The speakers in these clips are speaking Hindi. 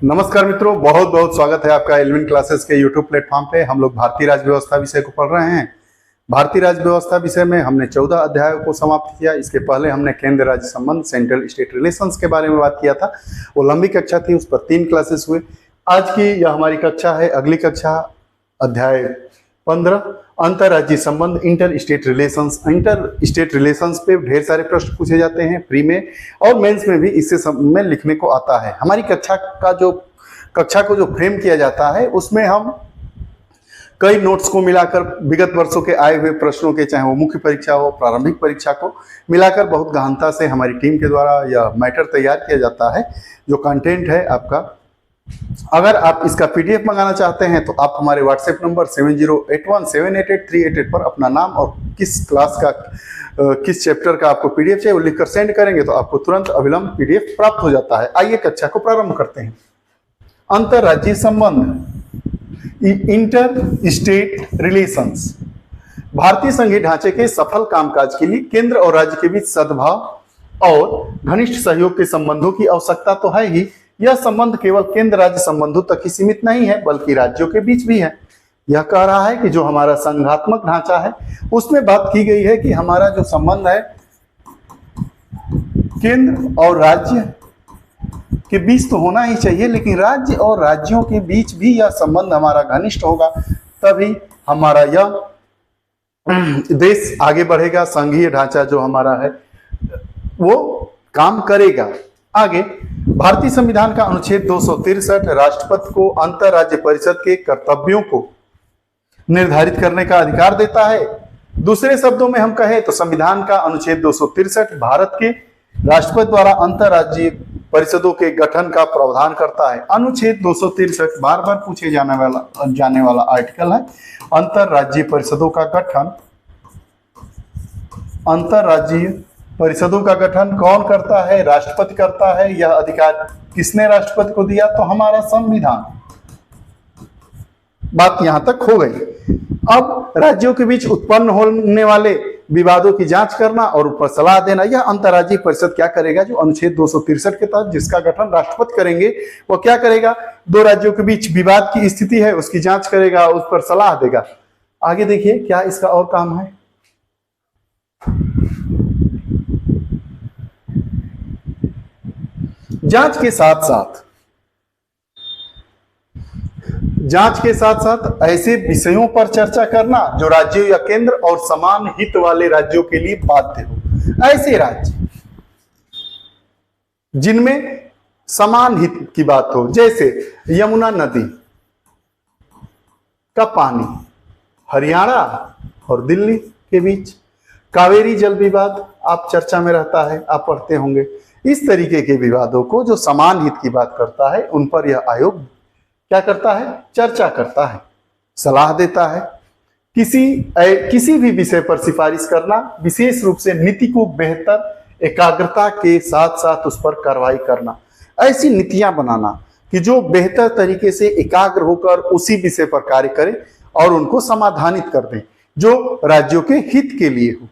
नमस्कार मित्रों, बहुत बहुत स्वागत है आपका एलिमेंट क्लासेस के यूट्यूब प्लेटफॉर्म पे। हम लोग भारतीय राज्य व्यवस्था विषय को पढ़ रहे हैं। भारतीय राज्य व्यवस्था विषय में हमने 14 अध्यायों को समाप्त किया। इसके पहले हमने केंद्र राज्य संबंध, सेंट्रल स्टेट रिलेशंस के बारे में बात किया था। वो लंबी कक्षा थी, उस पर 3 क्लासेस हुए। आज की यह हमारी कक्षा है, अगली कक्षा अध्याय 15 अंतरराज्यीय संबंध, inter state relations. Inter state relations पे ढेर सारे प्रश्न पूछे जाते हैं प्री में और मेंस में भी, इससे में लिखने को आता है। हमारी कक्षा को जो फ्रेम किया जाता है उसमें हम कई नोट्स को मिलाकर विगत वर्षों के आए हुए प्रश्नों के, चाहे वो मुख्य परीक्षा हो, प्रारंभिक परीक्षा को मिलाकर बहुत गहनता से हमारी टीम के द्वारा यह मैटर तैयार किया जाता है। जो कंटेंट है आपका, अगर आप इसका पीडीएफ मंगाना चाहते हैं तो आप हमारे व्हाट्सएप नंबर 7081788388 पर अपना नाम और किस क्लास का किस चैप्टर का आपको पीडीएफ चाहिए वो लिखकर सेंड करेंगे तो आपको तुरंत अविलंब पीडीएफ प्राप्त हो जाता है। आइए कक्षा को प्रारंभ करते हैं। अंतरराज्यीय संबंध, इंटर स्टेट रिलेशंस। भारतीय संघीय ढांचे के सफल कामकाज के लिए केंद्र और राज्य के बीच सद्भाव और घनिष्ठ सहयोग के संबंधों की आवश्यकता तो है ही। यह संबंध केवल केंद्र राज्य संबंधों तक ही सीमित नहीं है बल्कि राज्यों के बीच भी है। यह कह रहा है कि जो हमारा संघात्मक ढांचा है उसमें बात की गई है कि हमारा जो संबंध है केंद्र और राज्य के बीच तो होना ही चाहिए, लेकिन राज्य और राज्यों के बीच भी यह संबंध हमारा घनिष्ठ होगा, तभी हमारा यह देश आगे बढ़ेगा। संघीय ढांचा जो हमारा है वो काम करेगा। आगे, भारतीय संविधान का अनुच्छेद 263 राष्ट्रपति को अंतरराज्य परिषद के कर्तव्यों को निर्धारित करने का अधिकार देता है। दूसरे शब्दों में हम कहें तो संविधान का अनुच्छेद 263 भारत के राष्ट्रपति द्वारा अंतरराज्यीय परिषदों के गठन का प्रावधान करता है। अनुच्छेद 263 बार बार पूछे जाने वाला आर्टिकल है। अंतरराज्यीय परिषदों का गठन, अंतरराज्यीय परिषदों का गठन कौन करता है? राष्ट्रपति करता है। यह अधिकार किसने राष्ट्रपति को दिया? तो हमारा संविधान। बात यहां तक हो गई। अब राज्यों के बीच उत्पन्न होने वाले विवादों की जांच करना और ऊपर सलाह देना, यह अंतरराज्यीय परिषद क्या करेगा? जो अनुच्छेद 263 के तहत जिसका गठन राष्ट्रपति करेंगे वो क्या करेगा? दो राज्यों के बीच विवाद की स्थिति है उसकी जांच करेगा, उस पर सलाह देगा। आगे देखिए क्या इसका और काम है। जांच के साथ साथ ऐसे विषयों पर चर्चा करना जो राज्यों या केंद्र और समान हित वाले राज्यों के लिए बाध्य हो। ऐसे राज्य जिनमें समान हित की बात हो, जैसे यमुना नदी का पानी हरियाणा और दिल्ली के बीच, कावेरी जल विवाद आप चर्चा में रहता है, आप पढ़ते होंगे। इस तरीके के विवादों को जो समान हित की बात करता है उन पर यह आयोग क्या करता है? चर्चा करता है, सलाह देता है। किसी भी विषय पर सिफारिश करना, विशेष रूप से नीति को बेहतर एकाग्रता के साथ साथ उस पर कार्रवाई करना, ऐसी नीतियां बनाना कि जो बेहतर तरीके से एकाग्र होकर उसी विषय पर कार्य करें और उनको समाधानित कर दें जो राज्यों के हित के लिए हो।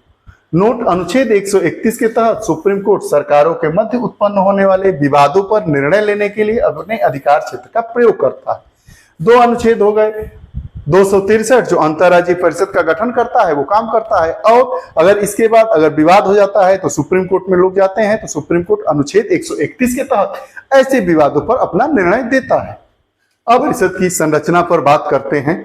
नोट, अनुच्छेद 131 के तहत सुप्रीम कोर्ट सरकारों के मध्य उत्पन्न होने वाले विवादों पर निर्णय लेने के लिए अपने अधिकार क्षेत्र का प्रयोग करता है। 2 अनुच्छेद हो गए। 263 जो अंतरराज्यीय परिषद का गठन करता है वो काम करता है, और अगर इसके बाद अगर विवाद हो जाता है तो सुप्रीम कोर्ट में लोग जाते हैं तो सुप्रीम कोर्ट अनुच्छेद 131 के तहत ऐसे विवादों पर अपना निर्णय देता है। अब परिषद की संरचना पर बात करते हैं।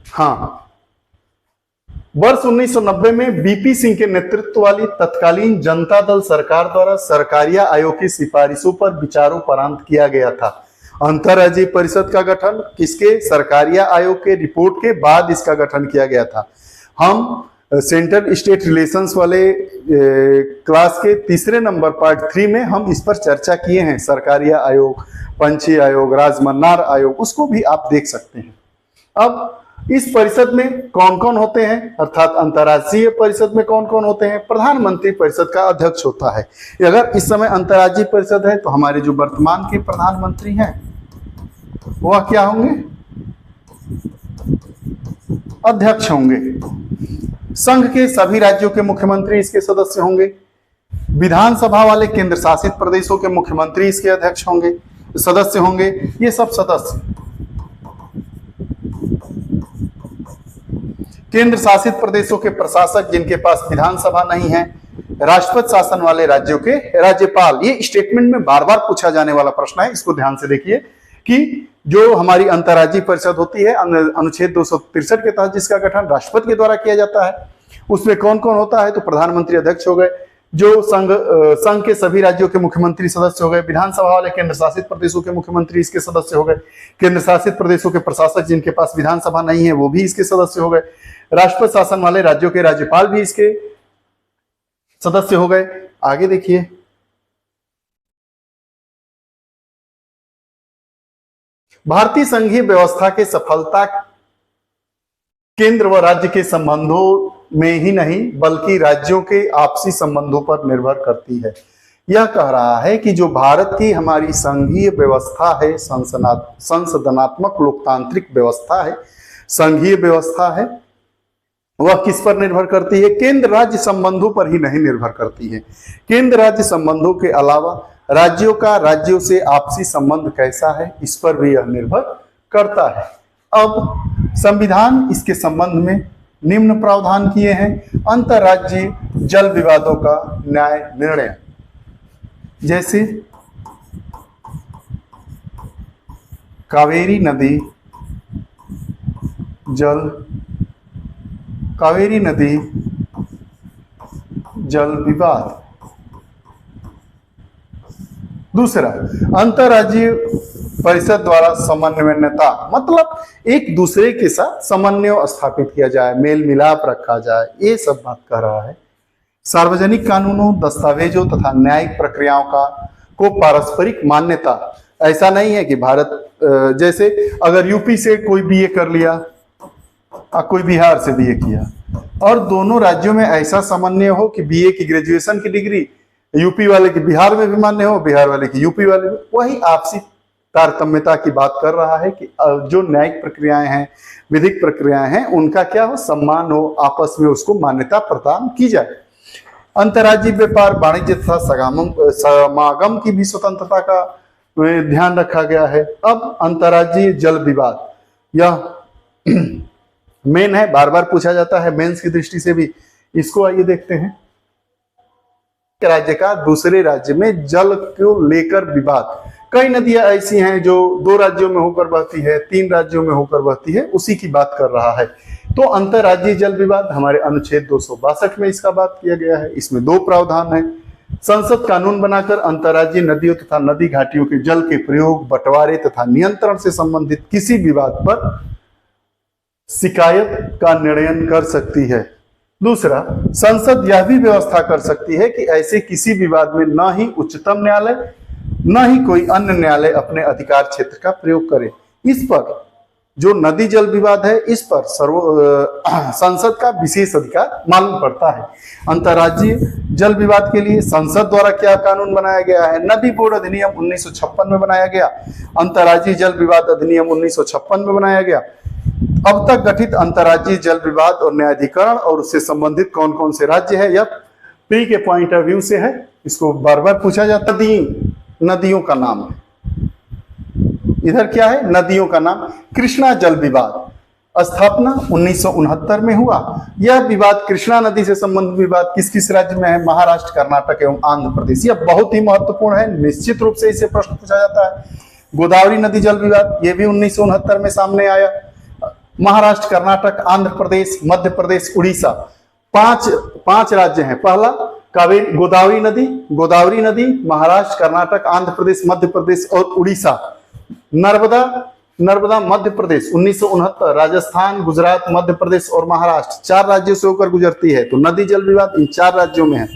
हाँ, वर्ष 1990 में बीपी सिंह के नेतृत्व वाली तत्कालीन जनता दल सरकार द्वारा सरकारिया आयोग की सिफारिशों पर विचारोपरांत किया गया था। अंतरराज्यीय परिषद का गठन किसके? सरकारिया आयोग के रिपोर्ट के बाद इसका गठन किया गया था। हम सेंट्रल स्टेट रिलेशंस वाले क्लास के तीसरे नंबर पार्ट 3 में हम इस पर चर्चा किए हैं। सरकारिया आयोग, पंछी आयोग, राजमन्नार आयोग, उसको भी आप देख सकते हैं। अब इस परिषद में कौन कौन होते हैं, अर्थात अंतर्राज्यीय परिषद में कौन कौन होते हैं? प्रधानमंत्री परिषद का अध्यक्ष होता है। अगर इस समय अंतर्राज्यीय परिषद है तो हमारे जो वर्तमान के प्रधानमंत्री हैं वह क्या होंगे? अध्यक्ष होंगे। संघ के सभी राज्यों के मुख्यमंत्री इसके सदस्य होंगे। विधानसभा वाले केंद्र शासित प्रदेशों के मुख्यमंत्री इसके अध्यक्ष होंगे, सदस्य होंगे। ये सब सदस्य केंद्र शासित प्रदेशों के प्रशासक जिनके पास विधानसभा नहीं है, राष्ट्रपति शासन वाले राज्यों के राज्यपाल। ये स्टेटमेंट में बार बार पूछा जाने वाला प्रश्न है, इसको ध्यान से देखिए कि जो हमारी अंतर्राज्यीय परिषद होती है अनुच्छेद 263 के तहत जिसका गठन राष्ट्रपति के द्वारा किया जाता है, उसमें कौन कौन होता है? तो प्रधानमंत्री अध्यक्ष हो गए, जो संघ के सभी राज्यों के मुख्यमंत्री सदस्य हो गए, विधानसभा वाले केंद्र शासित प्रदेशों के मुख्यमंत्री इसके सदस्य हो गए, केंद्र शासित प्रदेशों के प्रशासक जिनके पास विधानसभा नहीं है वो भी इसके सदस्य हो गए, राष्ट्रपति शासन वाले राज्यों के राज्यपाल भी इसके सदस्य हो गए। आगे देखिए, भारतीय संघीय व्यवस्था की सफलता केंद्र व राज्य के संबंधों में ही नहीं बल्कि राज्यों के आपसी संबंधों पर निर्भर करती है। यह कह रहा है कि जो भारत की हमारी संघीय व्यवस्था है, संसदनात्मक लोकतांत्रिक व्यवस्था है, संघीय व्यवस्था है, वह किस पर निर्भर करती है? केंद्र राज्य संबंधों पर ही नहीं निर्भर करती है। केंद्र राज्य संबंधों के अलावा राज्यों का राज्यों से आपसी संबंध कैसा है, इस पर भी यह निर्भर करता है। अब संविधान इसके संबंध में निम्न प्रावधान किए हैं। अंतर्राज्यीय जल विवादों का न्याय निर्णय, जैसे कावेरी नदी जल विवाद। दूसरा, अंतर्राज्यीय परिषद द्वारा समन्वयता, मतलब एक दूसरे के साथ समन्वय स्थापित किया जाए, मेल मिलाप रखा जाए, ये सब बात कर रहा है। सार्वजनिक कानूनों, दस्तावेजों तथा न्यायिक प्रक्रियाओं को पारस्परिक मान्यता। ऐसा नहीं है कि भारत जैसे अगर यूपी से कोई बीए कर लिया और कोई बिहार से बीए किया और दोनों राज्यों में ऐसा समन्वय हो कि बीए की ग्रेजुएशन की डिग्री यूपी वाले की बिहार में भी मान्य हो, बिहार वाले की यूपी वाले में, वही आपसी तारतम्यता की बात कर रहा है कि जो न्यायिक प्रक्रियाएं हैं, विधिक प्रक्रियाएं हैं, उनका क्या हो, सम्मान हो, आपस में उसको मान्यता प्रदान की जाए। अंतर्राज्यीय व्यापार, वाणिज्य तथा समागम की भी स्वतंत्रता का ध्यान रखा गया है। अब अंतर्राज्यीय जल विवाद, यह मेन है, बार बार पूछा जाता है मेंस की दृष्टि से भी। इसको आइए देखते हैं। राज्य का दूसरे राज्य में जल को लेकर विवाद। कई नदियां ऐसी हैं जो 2 राज्यों में होकर बहती है, 3 राज्यों में होकर बहती है, उसी की बात कर रहा है। तो अंतर्राज्यीय जल विवाद हमारे अनुच्छेद 262 में इसका बात किया गया है। इसमें 2 प्रावधान है। संसद कानून बनाकर अंतर्राज्यीय नदियों तथा नदी घाटियों के जल के प्रयोग, बंटवारे तथा नियंत्रण से संबंधित किसी विवाद पर शिकायत का निर्णय कर सकती है। दूसरा, संसद यह भी व्यवस्था कर सकती है कि ऐसे किसी विवाद में न ही उच्चतम न्यायालय न ही कोई अन्य न्यायालय अपने अधिकार क्षेत्र का प्रयोग करे। इस पर जो नदी जल विवाद है, इस पर संसद का विशेष अधिकार मालूम पड़ता है। अंतर्राज्यीय जल विवाद के लिए संसद द्वारा क्या कानून बनाया गया है? नदी बोर्ड अधिनियम 1956 में बनाया गया। अंतर्राज्यीय जल विवाद अधिनियम 1956 में बनाया गया। अब तक गठित अंतर्राज्यीय जल विवाद और न्यायाधिकरण और उससे संबंधित कौन कौन से राज्य है, यह प्री के पॉइंट ऑफ व्यू से है। इसको बार बार पूछा जाता है। नदियों का नाम है, इधर क्या है? नदियों का नाम। कृष्णा जल विवाद, स्थापना 1969 में हुआ। यह विवाद, कृष्णा नदी से संबंधित विवाद किस किस राज्य में है? महाराष्ट्र, कर्नाटक एवं आंध्र प्रदेश। यह बहुत ही महत्वपूर्ण है, निश्चित रूप से इसे प्रश्न पूछा जाता है। गोदावरी नदी जल विवाद, यह भी 1969 में सामने आया। महाराष्ट्र, कर्नाटक, आंध्र प्रदेश, मध्य प्रदेश, उड़ीसा, 5 राज्य हैं। पहला कावेरी, गोदावरी नदी, महाराष्ट्र, कर्नाटक, आंध्र प्रदेश, मध्य प्रदेश और उड़ीसा। नर्मदा मध्य प्रदेश 1969, राजस्थान, गुजरात, मध्य प्रदेश और महाराष्ट्र, 4 राज्यों से होकर गुजरती है। तो नदी जल विवाद इन 4 राज्यों में है।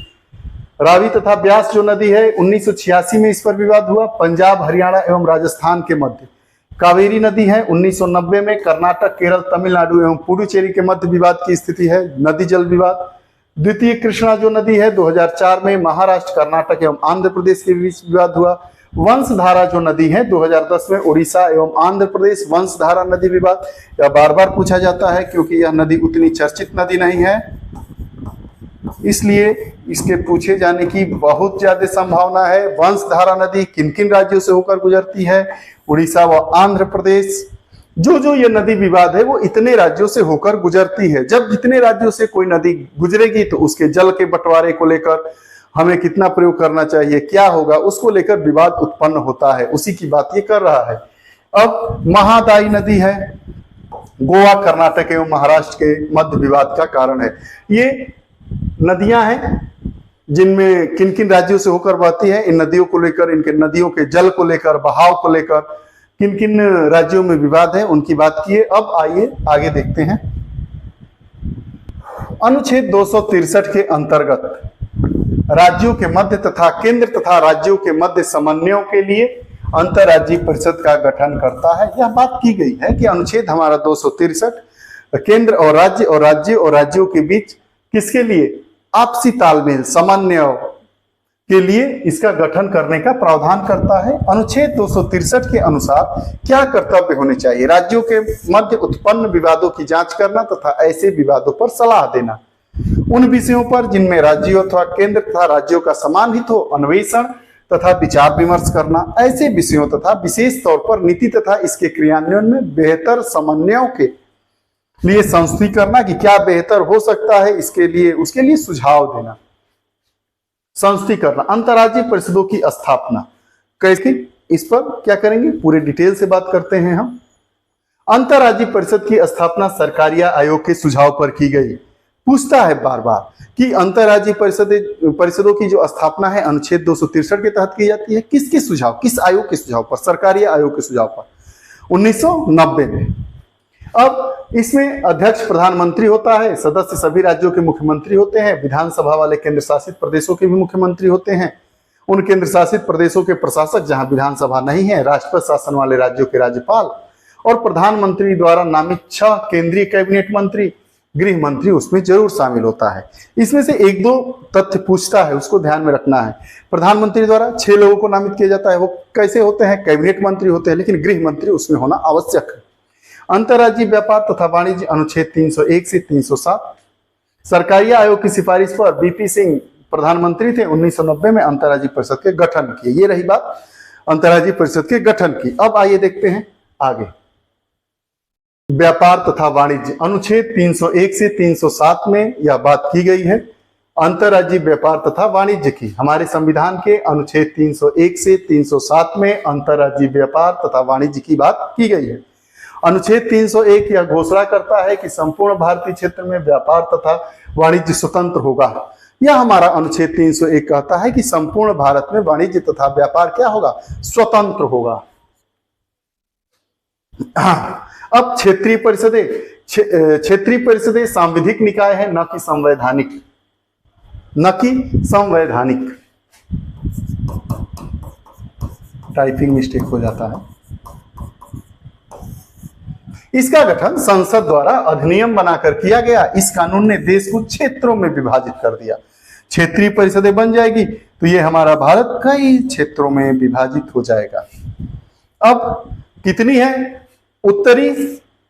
रावी तथा ब्यास जो नदी है 1986 में इस पर विवाद हुआ, पंजाब, हरियाणा एवं राजस्थान के मध्य। कावेरी नदी है 1990 में कर्नाटक, केरल, तमिलनाडु एवं पुडुचेरी के मध्य विवाद की स्थिति है, नदी जल विवाद। द्वितीय कृष्णा जो नदी है 2004 में महाराष्ट्र, कर्नाटक एवं आंध्र प्रदेश के बीच विवाद हुआ। वंशधारा जो नदी है 2010 में उड़ीसा एवं आंध्र प्रदेश वंशधारा नदी विवाद, यह बार बार पूछा जाता है क्योंकि यह नदी उतनी चर्चित नदी नहीं है, इसलिए इसके पूछे जाने की बहुत ज्यादा संभावना है। वंशधारा नदी किन किन राज्यों से होकर गुजरती है? उड़ीसा व आंध्र प्रदेश। जो ये नदी विवाद है वो इतने राज्यों से होकर गुजरती है। जब जितने राज्यों से कोई नदी गुजरेगी तो उसके जल के बंटवारे को लेकर हमें कितना प्रयोग करना चाहिए, क्या होगा, उसको लेकर विवाद उत्पन्न होता है, उसी की बात ये कर रहा है। अब महादायी नदी है, गोवा कर्नाटक एवं महाराष्ट्र के मध्य विवाद का कारण है। ये नदियां हैं जिनमें किन किन राज्यों से होकर बहती है, इन नदियों को लेकर, इनके नदियों के जल को लेकर, बहाव को लेकर किन किन राज्यों में विवाद है उनकी बात किए। अब आइए आगे देखते हैं। अनुच्छेद 263 के अंतर्गत राज्यों के मध्य तथा केंद्र तथा राज्यों के मध्य समन्वयों के लिए अंतर्राज्यीय परिषद का गठन करता है। यह बात की गई है कि अनुच्छेद हमारा 263 केंद्र और राज्य और राज्यों के बीच किसके लिए? आपसी तालमेल समन्वय के लिए इसका गठन करने का प्रावधान करता है। अनुच्छेद 263 के अनुसार क्या कर्तव्य होने चाहिए? राज्यों के मध्य उत्पन्न विवादों की जांच करना तथा ऐसे विवादों पर सलाह देना। उन विषयों पर जिनमें राज्यों अथवा केंद्र तथा राज्यों का समान हित हो अन्वेषण तथा विचार विमर्श करना। ऐसे विषयों तथा विशेष तौर पर नीति तथा इसके क्रियान्वयन में बेहतर समन्वयों के लिए संस्तुति करना कि क्या बेहतर हो सकता है, इसके लिए उसके लिए सुझाव देना, संस्तुति करना। अंतर्राज्यीय परिषदों की स्थापना कैसे, इस पर क्या करेंगे, पूरे डिटेल से बात करते हैं हम। अंतर्राज्यीय परिषद की स्थापना सरकारिया आयोग के सुझाव पर की गई। पूछता है बार बार कि अंतर्राज्यीय परिषदों की जो स्थापना है अनुच्छेद 263 के तहत की जाती है, किसके सुझाव, किस आयोग के सुझाव पर? सरकारिया आयोग के सुझाव पर 1990 में। अब इसमें अध्यक्ष प्रधानमंत्री होता है, सदस्य सभी राज्यों के मुख्यमंत्री होते हैं, विधानसभा वाले केंद्र शासित प्रदेशों के भी मुख्यमंत्री होते हैं, उन केंद्र शासित प्रदेशों के प्रशासक जहां विधानसभा नहीं है, राष्ट्रपति शासन वाले राज्यों के राज्यपाल और प्रधानमंत्री द्वारा नामित 6 केंद्रीय कैबिनेट मंत्री, गृह मंत्री उसमें जरूर शामिल होता है। इसमें से एक दो तथ्य पूछता है, उसको ध्यान में रखना है। प्रधानमंत्री द्वारा 6 लोगों को नामित किया जाता है, वो कैसे होते हैं? कैबिनेट मंत्री होते हैं, लेकिन गृह मंत्री उसमें होना आवश्यक है। अंतर्राज्यीय व्यापार तथा वाणिज्य अनुच्छेद 301 से 307। सरकारिया आयोग की सिफारिश पर बीपी सिंह प्रधानमंत्री थे, 1990 में अंतर्राज्यीय परिषद के गठन किए। ये रही बात अंतर्राज्यीय परिषद के गठन की। अब आइए देखते हैं आगे। व्यापार तथा वाणिज्य अनुच्छेद 301 से 307 में यह बात की गई है अंतर्राज्यीय व्यापार तथा वाणिज्य की। हमारे संविधान के अनुच्छेद 301 से 307 में अंतर्राज्यीय व्यापार तथा वाणिज्य की बात की गई है। अनुच्छेद 301 यह घोषणा करता है कि संपूर्ण भारतीय क्षेत्र में व्यापार तथा वाणिज्य स्वतंत्र होगा। यह हमारा अनुच्छेद 301 कहता है कि संपूर्ण भारत में वाणिज्य तथा व्यापार क्या होगा? स्वतंत्र होगा। अब क्षेत्रीय परिषदें, क्षेत्रीय परिषदें सांविधिक निकाय है, न कि संवैधानिक, न कि संवैधानिक। टाइपिंग मिस्टेक हो जाता है। इसका गठन संसद द्वारा अधिनियम बनाकर किया गया। इस कानून ने देश को क्षेत्रों में विभाजित कर दिया। क्षेत्रीय परिषदें बन जाएगी तो ये हमारा भारत कई क्षेत्रों में विभाजित हो जाएगा। अब कितनी है? उत्तरी,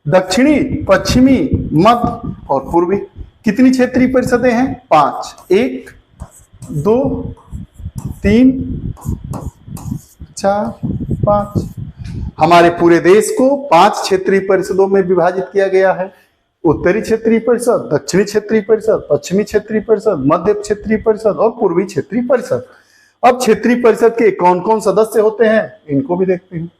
दक्षिणी, पश्चिमी, मध्य और पूर्वी। कितनी क्षेत्रीय परिषदें हैं? 5। 1, 2, 3, 4, 5। हमारे पूरे देश को 5 क्षेत्रीय परिषदों में विभाजित किया गया है। उत्तरी क्षेत्रीय परिषद, दक्षिणी क्षेत्रीय परिषद, पश्चिमी क्षेत्रीय परिषद, मध्य क्षेत्रीय परिषद और पूर्वी क्षेत्रीय परिषद। अब क्षेत्रीय परिषद के कौन कौन सदस्य होते हैं इनको भी देखते हैं।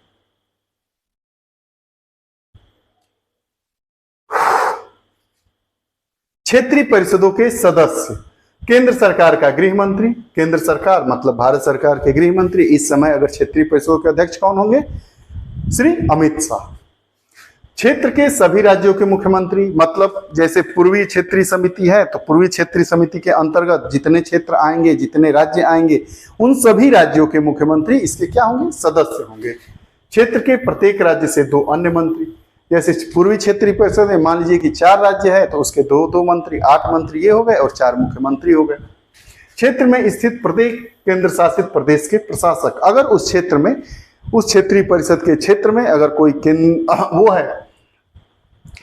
क्षेत्रीय परिषदों के सदस्य, केंद्र सरकार का गृह मंत्री, केंद्र सरकार मतलब भारत सरकार के गृह मंत्री। इस समय अगर क्षेत्रीय परिषदों के अध्यक्ष कौन होंगे? श्री अमित शाह। क्षेत्र के सभी राज्यों के मुख्यमंत्री, मतलब जैसे पूर्वी क्षेत्रीय समिति है तो पूर्वी क्षेत्रीय समिति के अंतर्गत जितने क्षेत्र आएंगे, जितने राज्य आएंगे, उन सभी राज्यों के मुख्यमंत्री इसके क्या होंगे? सदस्य होंगे। क्षेत्र के प्रत्येक राज्य से 2 अन्य मंत्री। जैसे पूर्वी क्षेत्रीय परिषद में मान लीजिए कि 4 राज्य है तो उसके 2 मंत्री, 8 मंत्री ये हो गए और 4 मुख्यमंत्री हो गए। क्षेत्र में स्थित प्रत्येक केंद्र शासित प्रदेश के प्रशासक, अगर उस क्षेत्र में, उस क्षेत्रीय परिषद के क्षेत्र में अगर कोई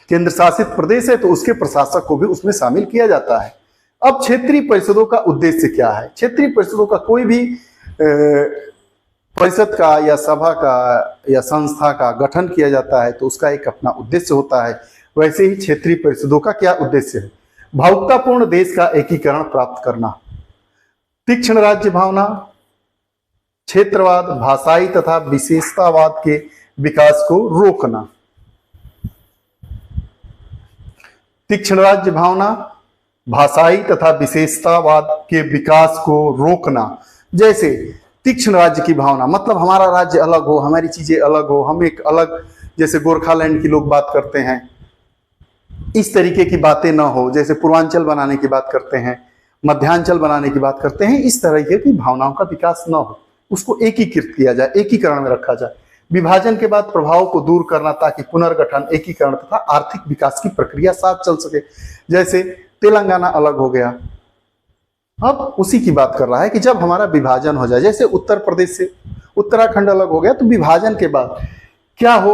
केंद्र शासित प्रदेश है तो उसके प्रशासक को भी उसमें शामिल किया जाता है। अब क्षेत्रीय परिषदों का उद्देश्य क्या है? क्षेत्रीय परिषदों का कोई भी परिषद का या सभा का या संस्था का गठन किया जाता है तो उसका एक अपना उद्देश्य होता है। वैसे ही क्षेत्रीय परिषदों का क्या उद्देश्य है? भावुकतापूर्ण देश का एकीकरण प्राप्त करना, तीक्ष्ण राज्य भावना, क्षेत्रवाद, भाषाई तथा विशेषतावाद के विकास को रोकना। तीक्ष्ण राज्य भावना, भाषाई तथा विशेषतावाद के विकास को रोकना। जैसे तीक्ष्ण राज्य की भावना मतलब हमारा राज्य अलग हो, हमारी चीजें अलग हो, हम एक अलग, जैसे गोरखालैंड की लोग बात करते हैं, इस तरीके की बातें ना हो। जैसे पूर्वांचल बनाने की बात करते हैं, मध्यांचल बनाने की बात करते हैं, इस तरीके की भावनाओं का विकास ना हो, उसको एकीकृत किया जाए, एकीकरण में रखा जाए। विभाजन के बाद प्रभावों को दूर करना ताकि पुनर्गठन, एकीकरण तथा आर्थिक विकास की प्रक्रिया साथ चल सके। जैसे तेलंगाना अलग हो गया, अब उसी की बात कर रहा है कि जब हमारा विभाजन हो जाए, जैसे उत्तर प्रदेश से उत्तराखंड अलग हो गया, तो विभाजन के बाद क्या हो,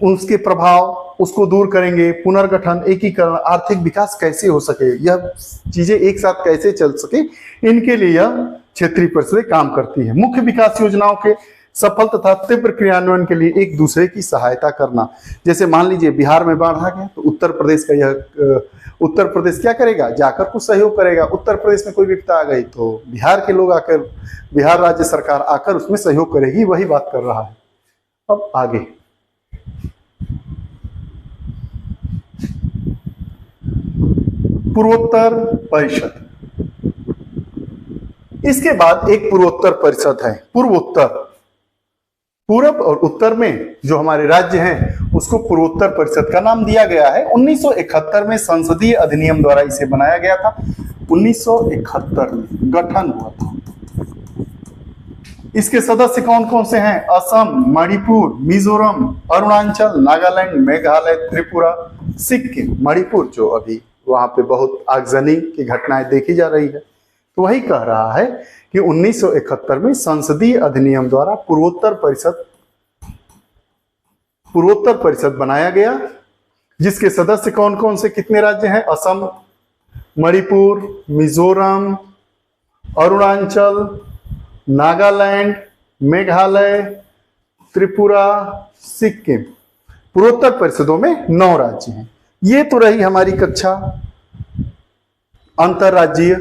उसके प्रभाव उसको दूर करेंगे, पुनर्गठन, एकीकरण, आर्थिक विकास कैसे हो सके, यह चीजें एक साथ कैसे चल सके, इनके लिए यह क्षेत्रीय परिषदें काम करती है। मुख्य विकास योजनाओं के सफल तथा तीव्र क्रियान्वयन के लिए एक दूसरे की सहायता करना। जैसे मान लीजिए बिहार में बाढ़ आ गया तो उत्तर प्रदेश क्या करेगा, जाकर कुछ सहयोग करेगा। उत्तर प्रदेश में कोई विपदा आ गई तो बिहार के लोग आकर, बिहार राज्य सरकार आकर उसमें सहयोग करेगी, वही बात कर रहा है। अब आगे पूर्वोत्तर परिषद, इसके बाद एक पूर्वोत्तर परिषद है। पूर्वोत्तर, पूरब और उत्तर में जो हमारे राज्य हैं उसको पूर्वोत्तर परिषद का नाम दिया गया है। 1971 में संसदीय अधिनियम द्वारा इसे बनाया गया था। 1971 में गठन हुआ था। इसके सदस्य कौन कौन से हैं? असम, मणिपुर, मिजोरम, अरुणाचल, नागालैंड, मेघालय, त्रिपुरा, सिक्किम। मणिपुर जो अभी वहां पे बहुत आगजनी की घटनाएं देखी जा रही है, तो वही कह रहा है कि 1971 में संसदीय अधिनियम द्वारा पूर्वोत्तर परिषद बनाया गया, जिसके सदस्य कौन कौन से, कितने राज्य हैं? असम, मणिपुर, मिजोरम, अरुणाचल, नागालैंड, मेघालय, त्रिपुरा, सिक्किम। पूर्वोत्तर परिषदों में 9 राज्य हैं। ये तो रही हमारी कक्षा अंतरराज्यीय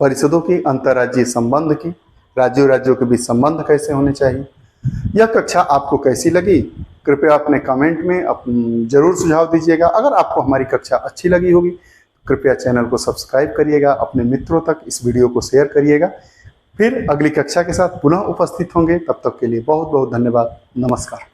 परिषदों की, अंतरराज्यीय संबंध की, राज्यों के बीच संबंध कैसे होने चाहिए। यह कक्षा आपको कैसी लगी कृपया अपने कमेंट में जरूर सुझाव दीजिएगा। अगर आपको हमारी कक्षा अच्छी लगी होगी कृपया चैनल को सब्सक्राइब करिएगा, अपने मित्रों तक इस वीडियो को शेयर करिएगा। फिर अगली कक्षा के साथ पुनः उपस्थित होंगे, तब तक के लिए बहुत बहुत धन्यवाद। नमस्कार।